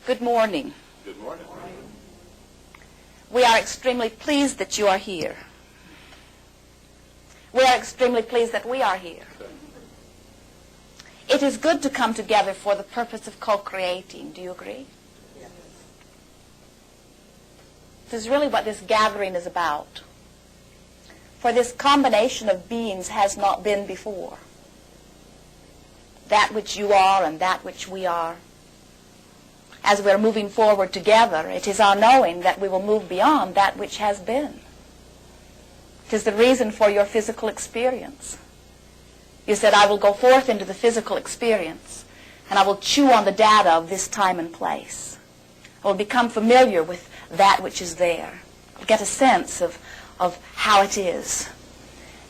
Good morning. Good morning. We are extremely pleased that you are here. We are extremely pleased that we are here. It is good to come together for the purpose of co-creating. Do you agree? Yes. This is really what this gathering is about. For this combination of beings has not been before. That which you are and that which we are. As we're moving forward together, it is our knowing that we will move beyond that which has been. It is the reason for your physical experience. You said, I will go forth into the physical experience, and I will chew on the data of this time and place. I will become familiar with that which is there. I'll get a sense of how it is.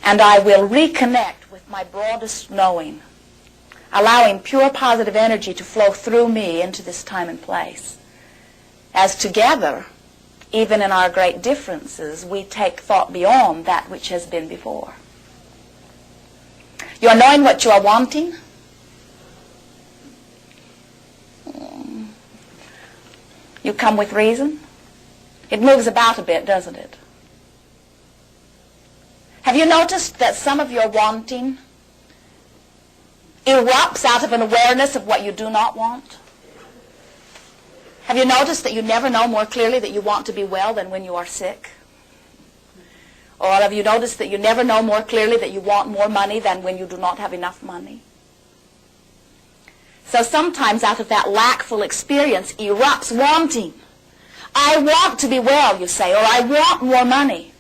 And I will reconnect with my broadest knowing, allowing pure positive energy to flow through me into this time and place. As together, even in our great differences, we take thought beyond that which has been before. You are knowing what you are wanting. You come with reason. It moves about a bit, doesn't it? Have you noticed that some of your wanting erupts out of an awareness of what you do not want? Have you noticed that you never know more clearly that you want to be well than when you are sick? Or have you noticed that you never know more clearly that you want more money than when you do not have enough money? So sometimes out of that lackful experience erupts wanting. I want to be well, you say, or I want more money.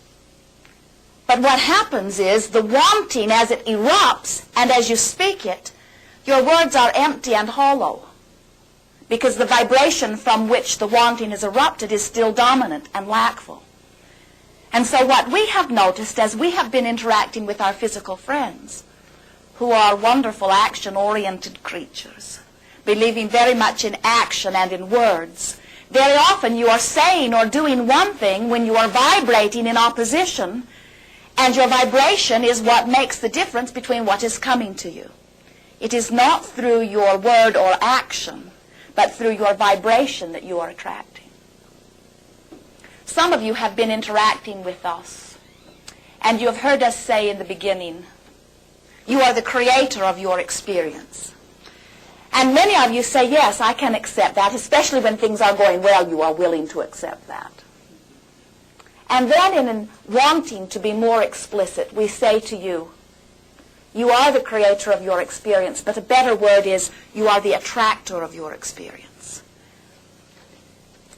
But what happens is the wanting, as it erupts and as you speak it, your words are empty and hollow, because the vibration from which the wanting is erupted is still dominant and lackful. And so what we have noticed as we have been interacting with our physical friends, who are wonderful action-oriented creatures, believing very much in action and in words, very often you are saying or doing one thing when you are vibrating in opposition, and your vibration is what makes the difference between what is coming to you. It is not through your word or action, but through your vibration that you are attracting. Some of you have been interacting with us, and you have heard us say in the beginning, you are the creator of your experience. And many of you say, yes, I can accept that, especially when things are going well, you are willing to accept that. And then in wanting to be more explicit, we say to you, you are the creator of your experience, but a better word is you are the attractor of your experience.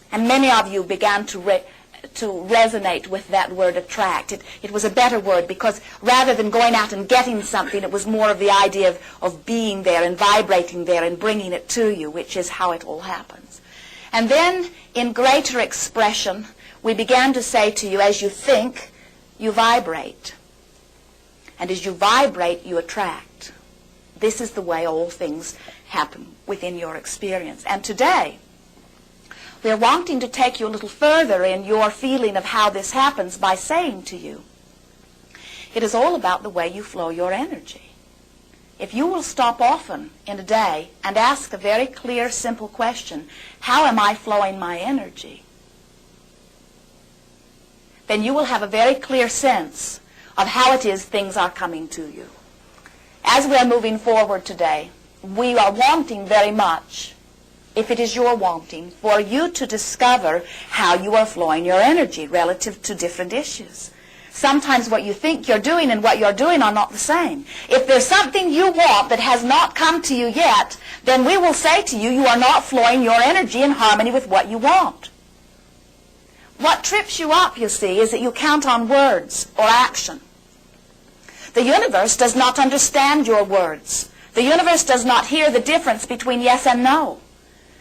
And many of you began to resonate with that word attract. It was a better word because rather than going out and getting something, it was more of the idea of being there and vibrating there and bringing it to you, which is how it all happens. And then in greater expression, we began to say to you, as you think, you vibrate. And as you vibrate, you attract. This is the way all things happen within your experience. And today, we are wanting to take you a little further in your feeling of how this happens by saying to you, it is all about the way you flow your energy. If you will stop often in a day and ask a very clear, simple question, how am I flowing my energy? Then you will have a very clear sense of how it is things are coming to you. As we are moving forward today, we are wanting very much, if it is your wanting, for you to discover how you are flowing your energy relative to different issues. Sometimes what you think you're doing and what you're doing are not the same. If there's something you want that has not come to you yet, then we will say to you, you are not flowing your energy in harmony with what you want. What trips you up, you see, is that you count on words or action. The universe does not understand your words. The universe does not hear the difference between yes and no.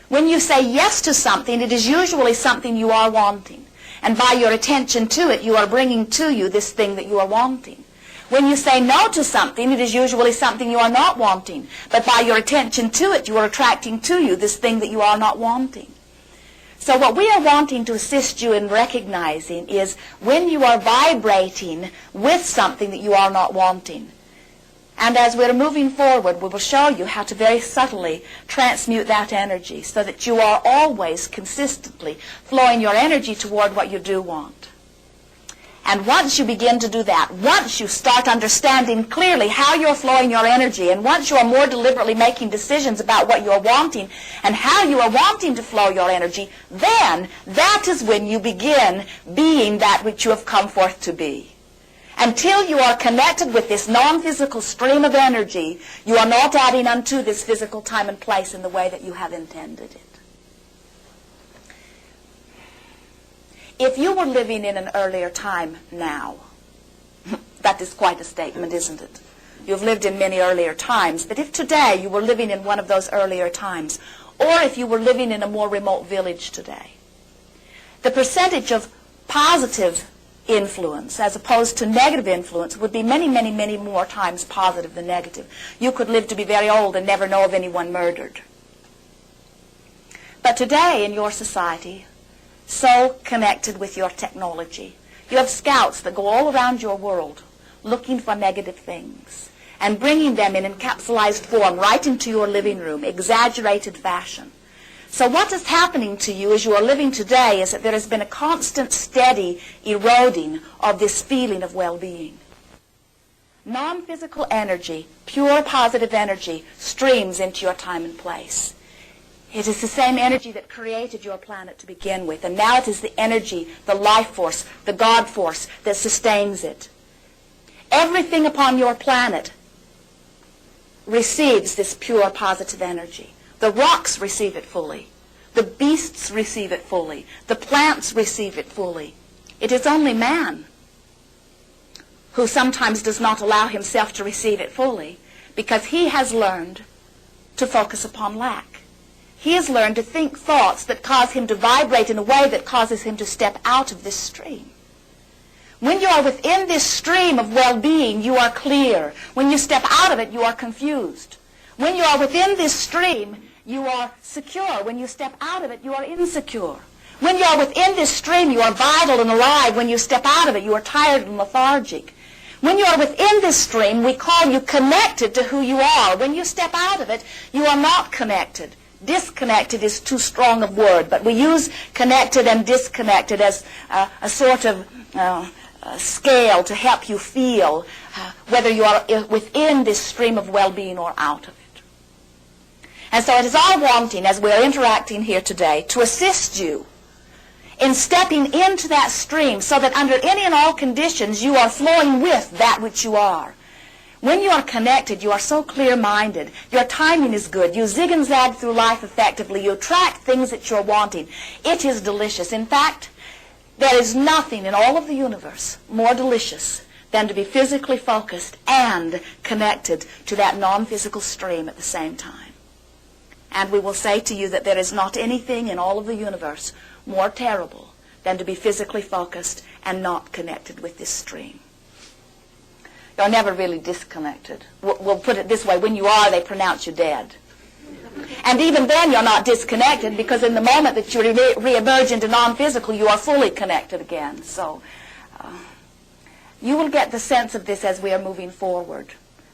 When you say yes to something, it is usually something you are wanting. And by your attention to it, you are bringing to you this thing that you are wanting. When you say no to something, it is usually something you are not wanting. But by your attention to it, you are attracting to you this thing that you are not wanting. So what we are wanting to assist you in recognizing is when you are vibrating with something that you are not wanting, And as we're moving forward, we will show you how to very subtly transmute that energy so that you are always consistently flowing your energy toward what you do want. And once you begin to do that, once you start understanding clearly how you're flowing your energy, and once you are more deliberately making decisions about what you're wanting and how you are wanting to flow your energy, then that is when you begin being that which you have come forth to be. Until you are connected with this non-physical stream of energy, you are not adding unto this physical time and place in the way that you have intended it. If you were living in an earlier time now, that is quite a statement, isn't it? You've lived in many earlier times, but if today you were living in one of those earlier times, or if you were living in a more remote village today, the percentage of positive influence as opposed to negative influence would be many, many, many more times positive than negative. You could live to be very old and never know of anyone murdered. But today in your society, so connected with your technology, you have scouts that go all around your world looking for negative things and bringing them in encapsulated form right into your living room, exaggerated fashion. So what is happening to you as you are living today is that there has been a constant, steady eroding of this feeling of well-being. Non-physical energy, pure positive energy, streams into your time and place. It is the same energy that created your planet to begin with, and now it is the energy, the life force, the God force that sustains it. Everything upon your planet receives this pure positive energy. The rocks receive it fully. The beasts receive it fully. The plants receive it fully. It is only man who sometimes does not allow himself to receive it fully because he has learned to focus upon lack. He has learned to think thoughts that cause him to vibrate in a way that causes him to step out of this stream. When you are within this stream of well-being, you are clear. When you step out of it, you are confused. When you are within this stream, you are secure. When you step out of it, you are insecure. When you are within this stream, you are vital and alive. When you step out of it, you are tired and lethargic. When you are within this stream, we call you connected to who you are. When you step out of it, you are not connected. Disconnected is too strong a word, but we use connected and disconnected as a sort of scale to help you feel whether you are within this stream of well-being or out of it. And so it is our wanting, as we are interacting here today, to assist you in stepping into that stream so that under any and all conditions you are flowing with that which you are. When you are connected, you are so clear-minded. Your timing is good. You zig and zag through life effectively. You attract things that you're wanting. It is delicious. In fact, there is nothing in all of the universe more delicious than to be physically focused and connected to that non-physical stream at the same time. And we will say to you that there is not anything in all of the universe more terrible than to be physically focused and not connected with this stream. You're never really disconnected. We'll put it this way. When you are, they pronounce you dead. And even then, you're not disconnected because in the moment that you re-emerge into non-physical, you are fully connected again. So you will get the sense of this as we are moving forward,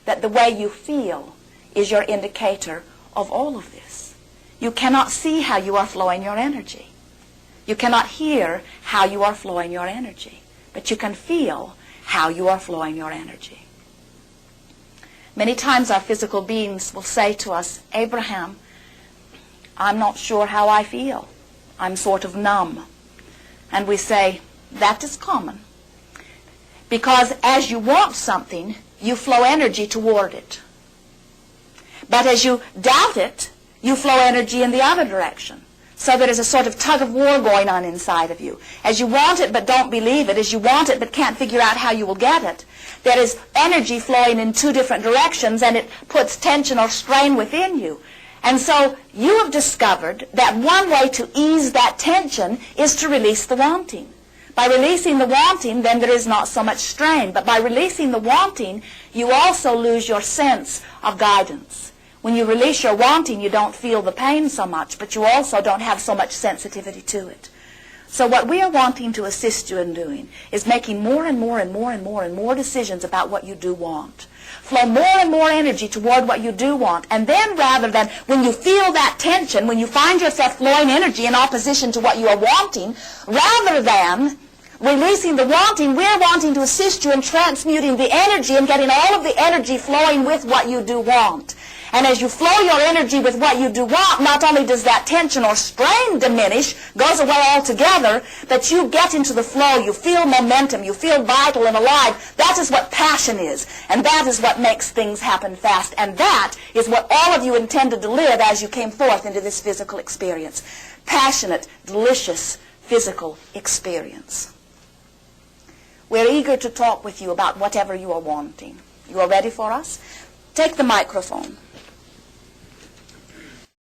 that the way you feel is your indicator of all of this. You cannot see how you are flowing your energy. You cannot hear how you are flowing your energy. But you can feel how you are flowing your energy. Many times our physical beings will say to us, Abraham, I'm not sure how I feel. I'm sort of numb. And we say, that is common. Because as you want something, you flow energy toward it. But as you doubt it, you flow energy in the other direction. So there is a sort of tug of war going on inside of you. As you want it but don't believe it, as you want it but can't figure out how you will get it, there is energy flowing in two different directions, and it puts tension or strain within you. And so you have discovered that one way to ease that tension is to release the wanting. By releasing the wanting, then there is not so much strain. But by releasing the wanting, you also lose your sense of guidance. When you release your wanting, you don't feel the pain so much, but you also don't have so much sensitivity to it. So what we are wanting to assist you in doing is making more and more and more and more and more decisions about what you do want. flow more and more energy toward what you do want. And then rather than, when you feel that tension, when you find yourself flowing energy in opposition to what you are wanting, rather than releasing the wanting, we're wanting to assist you in transmuting the energy and getting all of the energy flowing with what you do want. And as you flow your energy with what you do want, not only does that tension or strain diminish, goes away altogether, but you get into the flow, you feel momentum, you feel vital and alive. That is what passion is. And that is what makes things happen fast. And that is what all of you intended to live as you came forth into this physical experience. Passionate, delicious physical experience. We're eager to talk with you about whatever you are wanting. You are ready for us? Take the microphone.